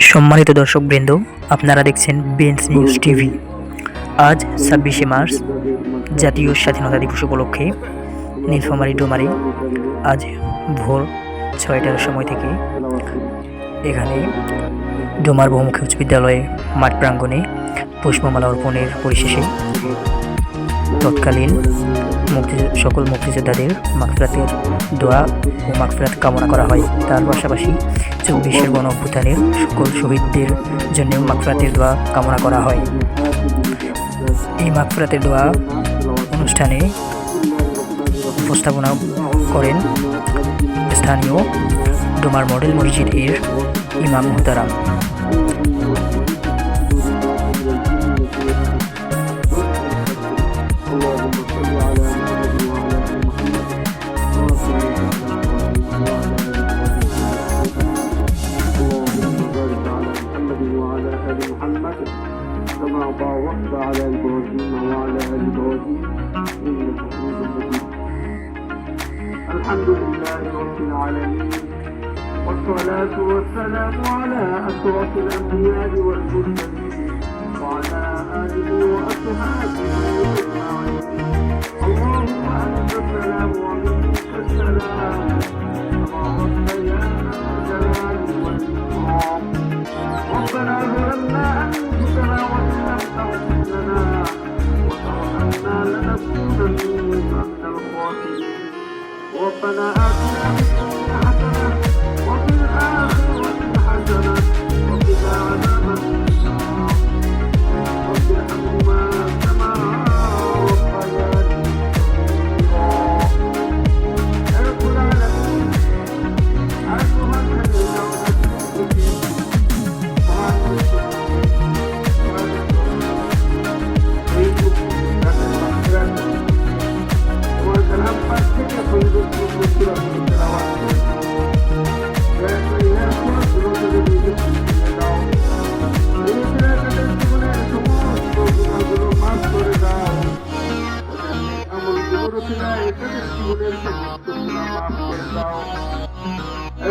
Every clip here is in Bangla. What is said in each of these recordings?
সম্মানিত দর্শকবৃন্দ, আপনারা দেখছেন বেন্স নিউজ টিভি। আজ ২৬শে মার্চ জাতীয় স্বাধীনতা দিবস উপলক্ষে নীলফামারী ডোমারে আজ ভোর ৬টার সময় থেকে এখানে ডোমার বহুমুখী উচ্চ বিদ্যালয়ে মাঠ প্রাঙ্গণে পুষ্পমালা অর্পণের পরিশেষে তৎকালীন সকল মুক্তিযোদ্ধাদের মাগফিরাতের দোয়া ও মাগফিরাত কামনা করা হয়। তার পাশাপাশি ২৪শের গণ অভ্যুত্থানের সকল শহীদদের জন্য মাগফিরাতের দোয়া কামনা করা হয়। এই মাগফিরাতের দোয়া অনুষ্ঠানে উপস্থাপনা করেন স্থানীয় ডোমার মডেল মসজিদ এর ইমাম মুহতারাম। كما باركت على إبراهيم وعلى آل إبراهيم إنك حميد مجيد. الحمد لله رب العالمين، والصلاة والسلام على أشرف الأنبياء والمرسلين وعلى آله وأصحابه أجمعين. اللهم أنت السلام ومنك السلام، تباركت يا ذا الجلال والإكرام. ربنا ظلمنا أنفسنا وإن لم تغفر لنا وترحمنا لنكونن من الخاسرين. ربنا آتنا في الدنيا حسنة وفي الآخرة حسنة وقنا عذاب النار. رب ارحمهما كما ربياني صغيرا. يا رب العالمين، أيها الذين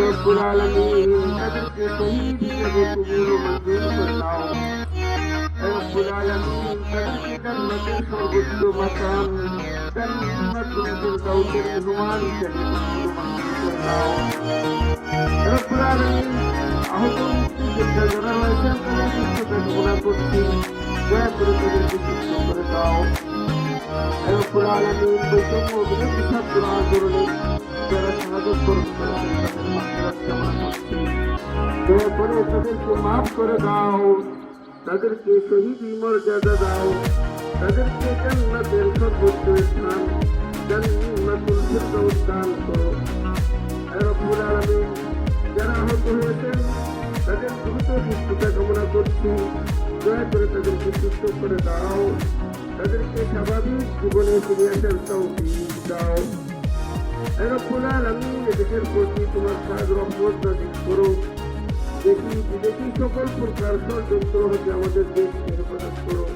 رب العالمين তাদেরকে শহীদ হিসেবে কবুল ও মঞ্জুর করে নাও। রব العالمين তাদেরকে জান্নাতের সর্বোচ্চ মাকাম জান্নাতুল ফিরদাউসের মেহমান হিসেবে কবুল ও মঞ্জুর করে নাও। রব العالمين আহত মুক্তিযোদ্ধা যারা রয়েছেন তাদের সুস্থতা কামনা করছি, দয়া করে তাদেরকে সুস্থ করে দাও। রব العالمين বৈষম্য বিরোধী ছাত্র আন্দোলনে যারা শাহাদত বরণ করেছেন তাদের মাগফিরাত কামনা করছি, দয়া করে তাদেরকে মাফ করে দাও, তাদেরকে শহীদি মর্যাদা দাও, তাদেরকে জান্নাতের সর্বোচ্চ স্থান জান্নাতুল ফিরদাউস দান করো। হে রব্বুল আলামিন, যারা আহত হয়েছেন তাদের দ্রুত সুস্থতা কামনা করছি, দয়া করে তাদেরকে সুস্থ করে দাও, তাদেরকে স্বাভাবিক জীবনে ফিরে আসার তৌফিক দাও। হে রব্বুল আলামিন, এদেশের প্রতি তোমার খাস রহমত নাযিল করো। দেশি বিদেশি সকল প্রকার ষড়যন্ত্র হতে আমাদের দেশকে হেফাজত করো।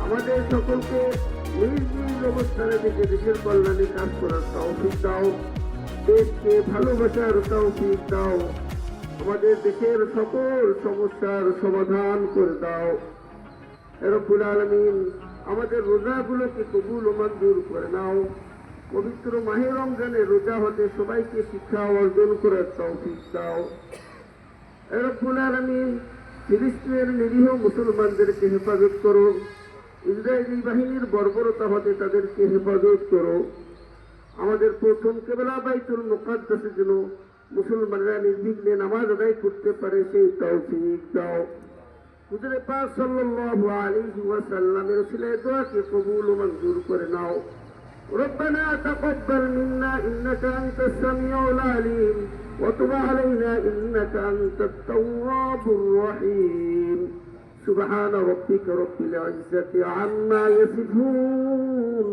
আমাদের সকলকে নিজ নিজ অবস্থানে থেকে দেশের কল্যাণে কাজ করার তৌফিক দাও, দেশকে ভালোবাসার তৌফিক দাও, আমাদের দেশের সকল সমস্যার সমাধান করে দাও। হে রব্বুল আলামিন, আমাদের রোজাগুলোকে কবুল ও মঞ্জুর করে নাও। পবিত্র মাহে রমজানের রোজা হতে সবাইকে শিক্ষা অর্জন করার তৌফিক দাও। হে রব্বুল আলামিন, ফিলিস্তিনের নিরীহ মুসলমানদেরকে হেফাজত করো, ইসরায়েলি বাহিনীর বর্বরতা হতে তাদেরকে হেফাজত করো। আমাদের প্রথম কিবলা বাইতুল মুকাদ্দাসে যেন মুসলমানরা নির্বিঘ্নে নামাজ আদায় করতে পারে সেই তৌফিক দাও। হুজুরে পাক সাল্লাল্লাহু আলাইহি ওয়াসাল্লামের ওসিলায় দোয়াকে কবুল ও মঞ্জুর করে নাও। ربنا تقبل منا إنك أنت السميع العليم وتب علينا إنك أنت التواب الرحيم. سبحان ربك رب العزة عما يصفون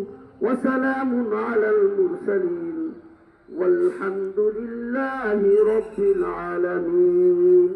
وسلام على المرسلين والحمد لله رب العالمين.